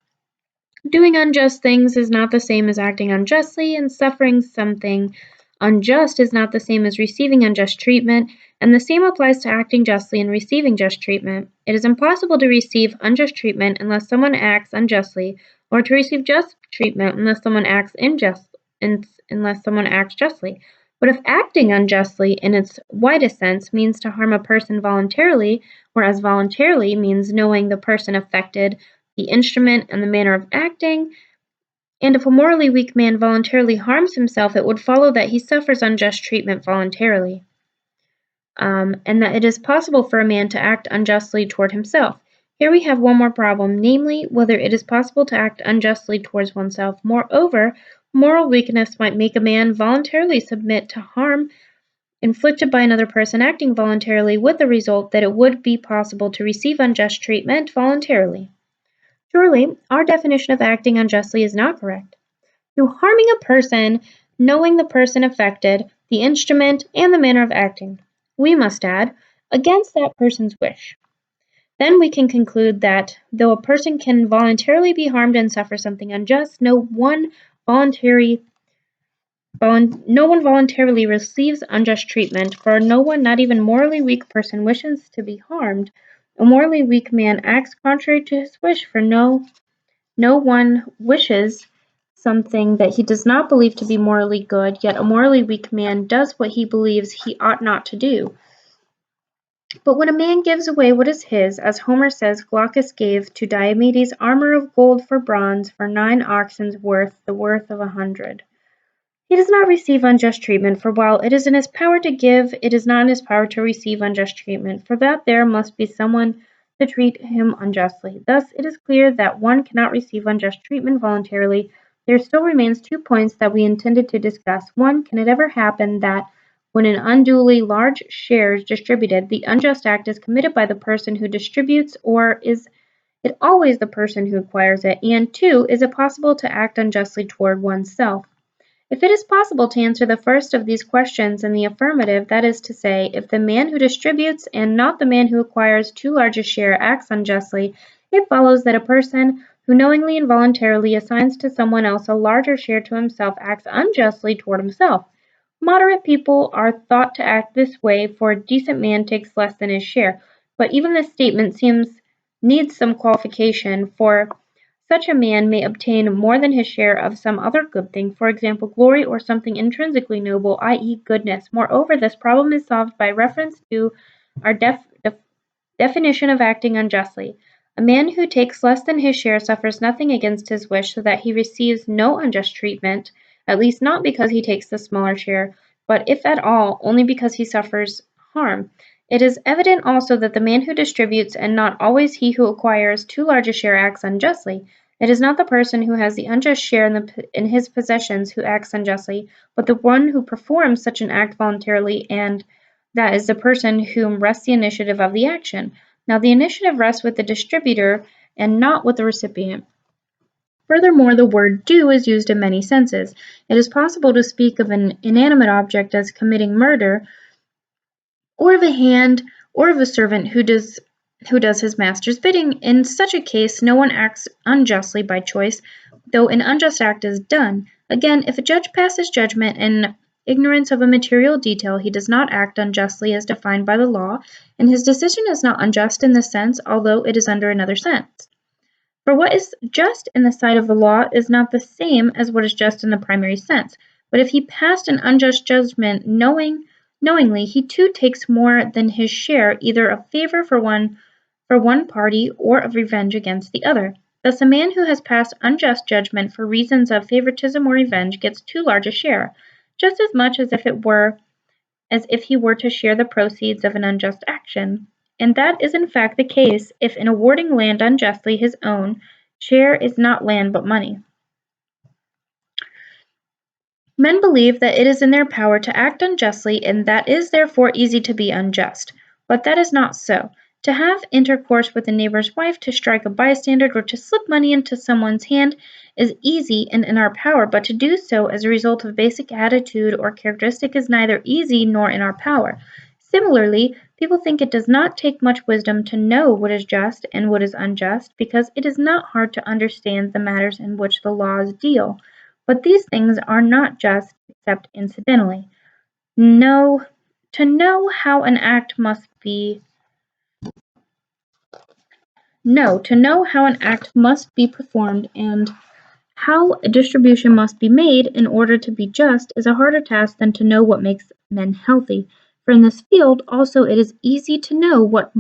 Doing unjust things is not the same as acting unjustly, and suffering something unjust is not the same as receiving unjust treatment, and the same applies to acting justly and receiving just treatment. It is impossible to receive unjust treatment unless someone acts unjustly, or to receive just treatment unless someone acts justly. But if acting unjustly in its widest sense means to harm a person voluntarily, whereas voluntarily means knowing the person affected, the instrument, and the manner of acting, and if a morally weak man voluntarily harms himself, it would follow that he suffers unjust treatment voluntarily, and that it is possible for a man to act unjustly toward himself. Here we have one more problem, namely, whether it is possible to act unjustly towards oneself. Moreover, moral weakness might make a man voluntarily submit to harm inflicted by another person acting voluntarily, with the result that it would be possible to receive unjust treatment voluntarily. Surely, our definition of acting unjustly is not correct. To harming a person, knowing the person affected, the instrument, and the manner of acting. We must add, against that person's wish. Then we can conclude that, though a person can voluntarily be harmed and suffer something unjust, no one voluntarily receives unjust treatment, for no one, not even morally weak person, wishes to be harmed. A morally weak man acts contrary to his wish, for no one wishes something that he does not believe to be morally good, yet a morally weak man does what he believes he ought not to do. But when a man gives away what is his, as Homer says Glaucus gave to Diomedes armor of gold for bronze for 9 oxen's worth, the worth of 100. He does not receive unjust treatment, for while it is in his power to give, it is not in his power to receive unjust treatment, for that there must be someone to treat him unjustly. Thus it is clear that one cannot receive unjust treatment voluntarily. There still remains 2 points that we intended to discuss. 1. Can it ever happen that, when an unduly large share is distributed, the unjust act is committed by the person who distributes, or is it always the person who acquires it? And 2. Is it possible to act unjustly toward oneself? If it is possible to answer the first of these questions in the affirmative, that is to say, if the man who distributes and not the man who acquires too large a share acts unjustly, it follows that a person who knowingly and voluntarily assigns to someone else a larger share to himself acts unjustly toward himself. Moderate people are thought to act this way, for a decent man takes less than his share, but even this statement needs some qualification, for such a man may obtain more than his share of some other good thing, for example, glory or something intrinsically noble, i.e., goodness. Moreover, this problem is solved by reference to our definition of acting unjustly. A man who takes less than his share suffers nothing against his wish, so that he receives no unjust treatment, at least not because he takes the smaller share, but if at all, only because he suffers harm. It is evident also that the man who distributes, and not always he who acquires too large a share, acts unjustly. It is not the person who has the unjust share in his possessions who acts unjustly, but the one who performs such an act voluntarily, and that is the person whom rests the initiative of the action. Now, the initiative rests with the distributor and not with the recipient. Furthermore, the word do is used in many senses. It is possible to speak of an inanimate object as committing murder, or of a hand, or of a servant who does his master's bidding. In such a case, no one acts unjustly by choice, though an unjust act is done. Again, if a judge passes judgment in ignorance of a material detail, he does not act unjustly as defined by the law, and his decision is not unjust in this sense, although it is under another sense. For what is just in the sight of the law is not the same as what is just in the primary sense. But if he passed an unjust judgment knowingly, he too takes more than his share, either of favor for one party or of revenge against the other. Thus a man who has passed unjust judgment for reasons of favoritism or revenge gets too large a share, just as much as if he were to share the proceeds of an unjust action. And that is in fact the case if in awarding land unjustly his own share is not land but money. Men believe that it is in their power to act unjustly, and that it is therefore easy to be unjust. But that is not so. To have intercourse with a neighbor's wife, to strike a bystander, or to slip money into someone's hand is easy and in our power, but to do so as a result of basic attitude or characteristic is neither easy nor in our power. Similarly, people think it does not take much wisdom to know what is just and what is unjust, because it is not hard to understand the matters in which the laws deal. But these things are not just except incidentally. No, to know how an act must be performed and how a distribution must be made in order to be just is a harder task than to know what makes men healthy. For in this field also it is easy to know what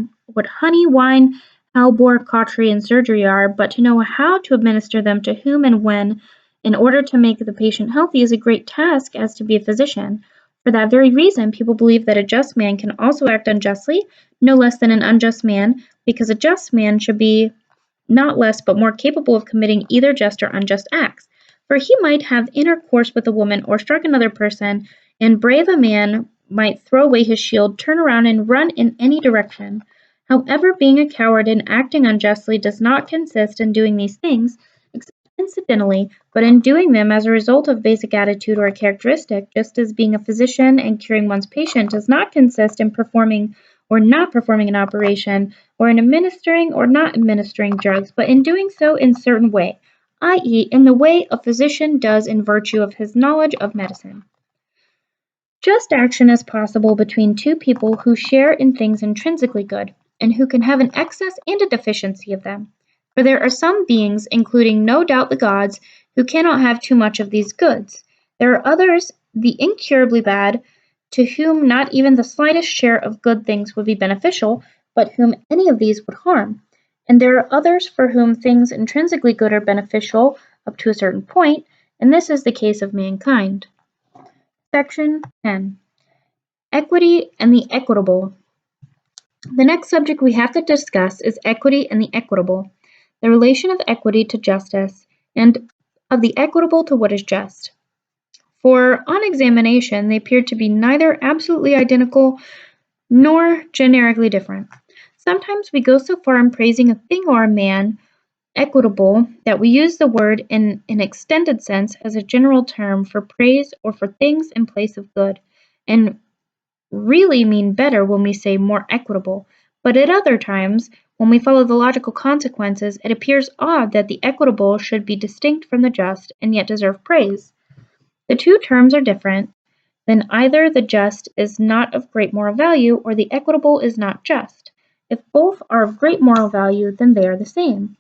honey, wine, hellebore, cautery, and surgery are, but to know how to administer them to whom and when in order to make the patient healthy is a great task as to be a physician. For that very reason, people believe that a just man can also act unjustly, no less than an unjust man, because a just man should be not less but more capable of committing either just or unjust acts. For he might have intercourse with a woman or strike another person, and brave a man might throw away his shield, turn around, and run in any direction. However, being a coward and acting unjustly does not consist in doing these things, except incidentally, but in doing them as a result of basic attitude or a characteristic, just as being a physician and curing one's patient does not consist in performing or not performing an operation, or in administering or not administering drugs, but in doing so in a certain way, i.e., in the way a physician does in virtue of his knowledge of medicine. Just action is possible between two people who share in things intrinsically good, and who can have an excess and a deficiency of them. For there are some beings, including no doubt the gods, who cannot have too much of these goods. There are others, the incurably bad, to whom not even the slightest share of good things would be beneficial, but whom any of these would harm. And there are others for whom things intrinsically good are beneficial up to a certain point, and this is the case of mankind. Section 10. Equity and the equitable. The next subject we have to discuss is equity and the equitable, the relation of equity to justice, and of the equitable to what is just. For on examination, they appear to be neither absolutely identical nor generically different. Sometimes we go so far in praising a thing or a man equitable that we use the word in an extended sense as a general term for praise or for things in place of good, and really mean better when we say more equitable. But at other times, when we follow the logical consequences, it appears odd that the equitable should be distinct from the just and yet deserve praise. The two terms are different, then either the just is not of great moral value or the equitable is not just. If both are of great moral value, then they are the same.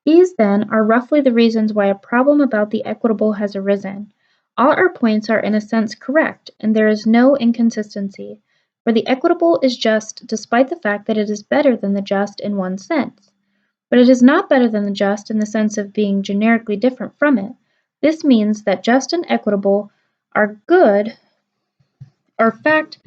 These, then, are roughly the reasons why a problem about the equitable has arisen. All our points are in a sense correct, and there is no inconsistency, for the equitable is just despite the fact that it is better than the just in one sense. But it is not better than the just in the sense of being generically different from it. This means that just and equitable are good, or fact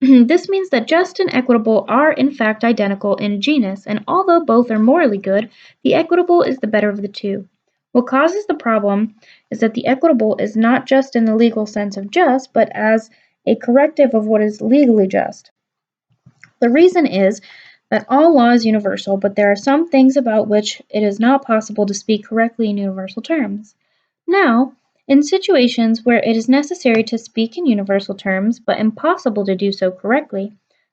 this means that just and equitable are in fact identical in genus, and although both are morally good, the equitable is the better of the two. What causes the problem is that the equitable is not just in the legal sense of just, but as a corrective of what is legally just. The reason is that all law is universal, but there are some things about which it is not possible to speak correctly in universal terms. Now, in situations where it is necessary to speak in universal terms, but impossible to do so correctly,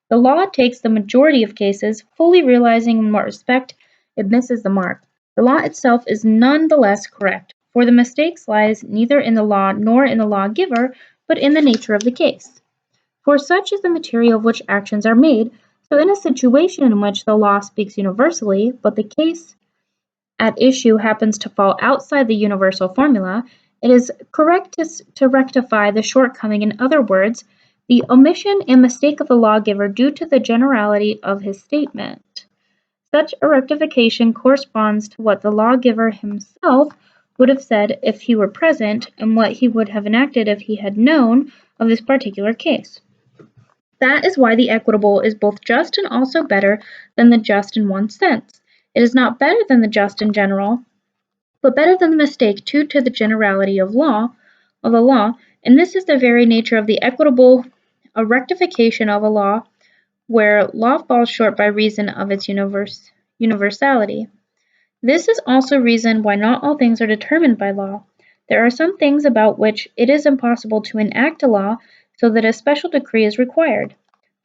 the law takes the majority of cases, fully realizing in what respect it misses the mark. The law itself is none the less correct, for the mistake lies neither in the law nor in the lawgiver, but in the nature of the case. For such is the material of which actions are made, so in a situation in which the law speaks universally, but the case at issue happens to fall outside the universal formula, it is correct to rectify the shortcoming, in other words, the omission and mistake of the lawgiver due to the generality of his statement. Such a rectification corresponds to what the lawgiver himself would have said if he were present, and what he would have enacted if he had known of this particular case. That is why the equitable is both just and also better than the just in one sense. It is not better than the just in general, but better than the mistake due to the generality of the law, and this is the very nature of the equitable, a rectification of a law where law falls short by reason of its universality. This is also reason why not all things are determined by law. There are some things about which it is impossible to enact a law, so that a special decree is required.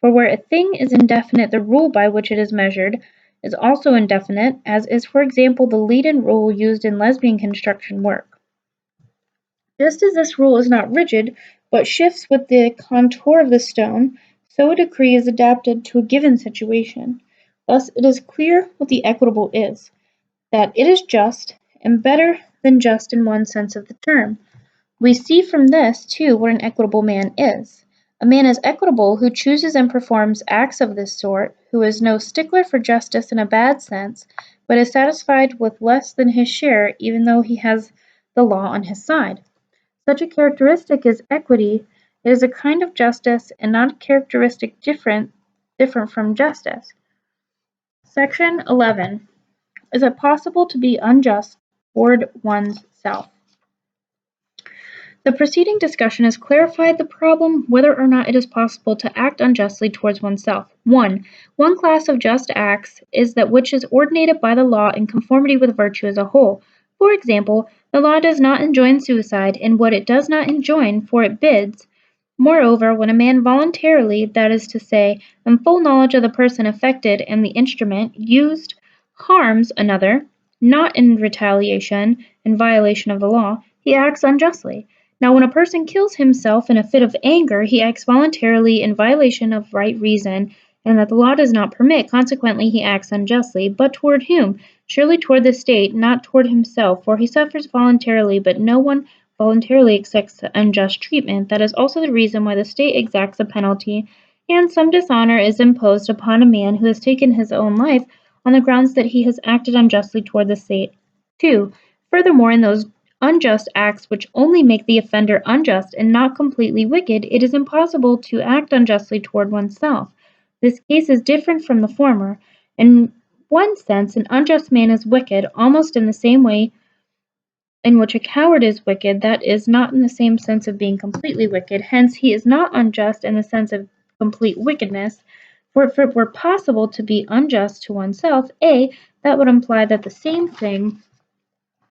For where a thing is indefinite, the rule by which it is measured is also indefinite, as is for example the lead-in rule used in lesbian construction work. Just as this rule is not rigid, but shifts with the contour of the stone, so a decree is adapted to a given situation. Thus it is clear what the equitable is, that it is just, and better than just in one sense of the term. We see from this, too, what an equitable man is. A man is equitable who chooses and performs acts of this sort, who is no stickler for justice in a bad sense, but is satisfied with less than his share, even though he has the law on his side. Such a characteristic is equity. It is a kind of justice, and not a characteristic different from justice. Section 11. Is it possible to be unjust toward one's self? The preceding discussion has clarified the problem whether or not it is possible to act unjustly towards oneself. 1. One class of just acts is that which is ordinated by the law in conformity with virtue as a whole. For example, the law does not enjoin suicide, and what it does not enjoin, for it bids. Moreover, when a man voluntarily, that is to say, in full knowledge of the person affected and the instrument used, harms another, not in retaliation, in violation of the law, he acts unjustly. Now, when a person kills himself in a fit of anger, he acts voluntarily in violation of right reason, and that the law does not permit, consequently he acts unjustly. But toward whom? Surely toward the state, not toward himself, for he suffers voluntarily, but no one voluntarily accepts unjust treatment, that is also the reason why the state exacts a penalty, and some dishonor is imposed upon a man who has taken his own life on the grounds that he has acted unjustly toward the state. 2. Furthermore, in those unjust acts which only make the offender unjust and not completely wicked, it is impossible to act unjustly toward oneself. This case is different from the former. In one sense, an unjust man is wicked, almost in the same way in which a coward is wicked, that is, not in the same sense of being completely wicked. Hence, he is not unjust in the sense of complete wickedness. For if it were possible to be unjust to oneself, that would imply that the same thing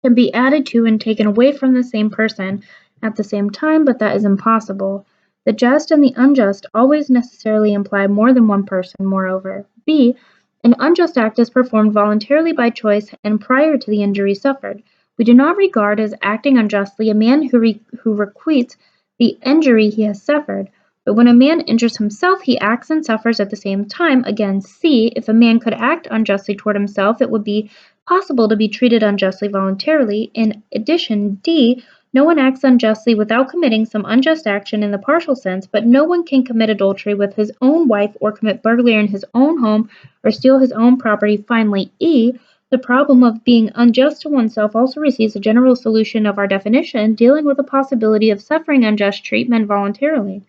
can be added to and taken away from the same person at the same time, but that is impossible. The just and the unjust always necessarily imply more than one person, moreover. B. An unjust act is performed voluntarily by choice and prior to the injury suffered. We do not regard as acting unjustly a man who requites the injury he has suffered. But when a man injures himself, he acts and suffers at the same time. Again, C. If a man could act unjustly toward himself, it would be possible to be treated unjustly voluntarily. In addition, D. No one acts unjustly without committing some unjust action in the partial sense, but no one can commit adultery with his own wife or commit burglary in his own home or steal his own property. Finally, E. The problem of being unjust to oneself also receives a general solution of our definition, dealing with the possibility of suffering unjust treatment voluntarily.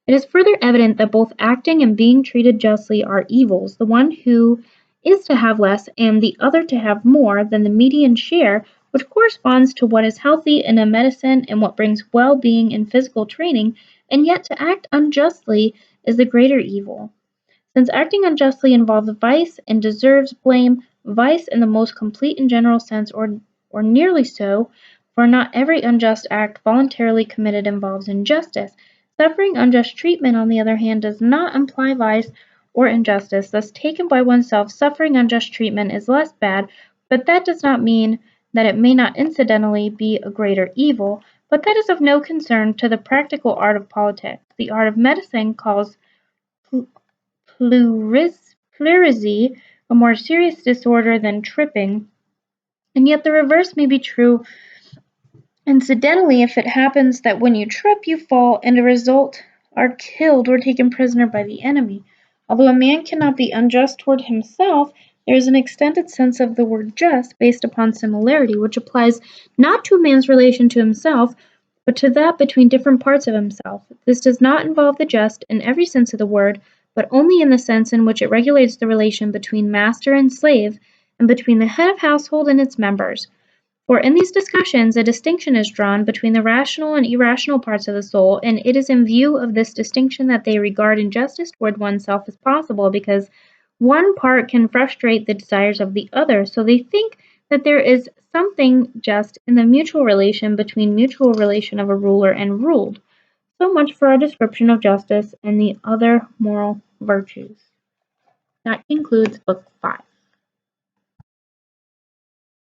It is further evident that both acting and being treated justly are evils, the one who is to have less and the other to have more than the median share, which corresponds to what is healthy in a medicine and what brings well-being in physical training, and yet to act unjustly is the greater evil. Since acting unjustly involves vice and deserves blame, vice in the most complete and general sense, or nearly so, for not every unjust act voluntarily committed involves injustice. Suffering unjust treatment, on the other hand, does not imply vice or injustice. Thus, taken by oneself, suffering unjust treatment is less bad, but that does not mean that it may not incidentally be a greater evil. But that is of no concern to the practical art of politics. The art of medicine calls pleurisy a more serious disorder than tripping, and yet the reverse may be true. Incidentally, if it happens that when you trip you fall and as a result are killed or taken prisoner by the enemy. Although a man cannot be unjust toward himself, there is an extended sense of the word just based upon similarity, which applies not to a man's relation to himself, but to that between different parts of himself. This does not involve the just in every sense of the word, but only in the sense in which it regulates the relation between master and slave, and between the head of household and its members. For in these discussions a distinction is drawn between the rational and irrational parts of the soul, and it is in view of this distinction that they regard injustice toward oneself as possible, because one part can frustrate the desires of the other, so they think that there is something just in the mutual relation of a ruler and ruled. So much for our description of justice and the other moral virtues. That concludes Book 5.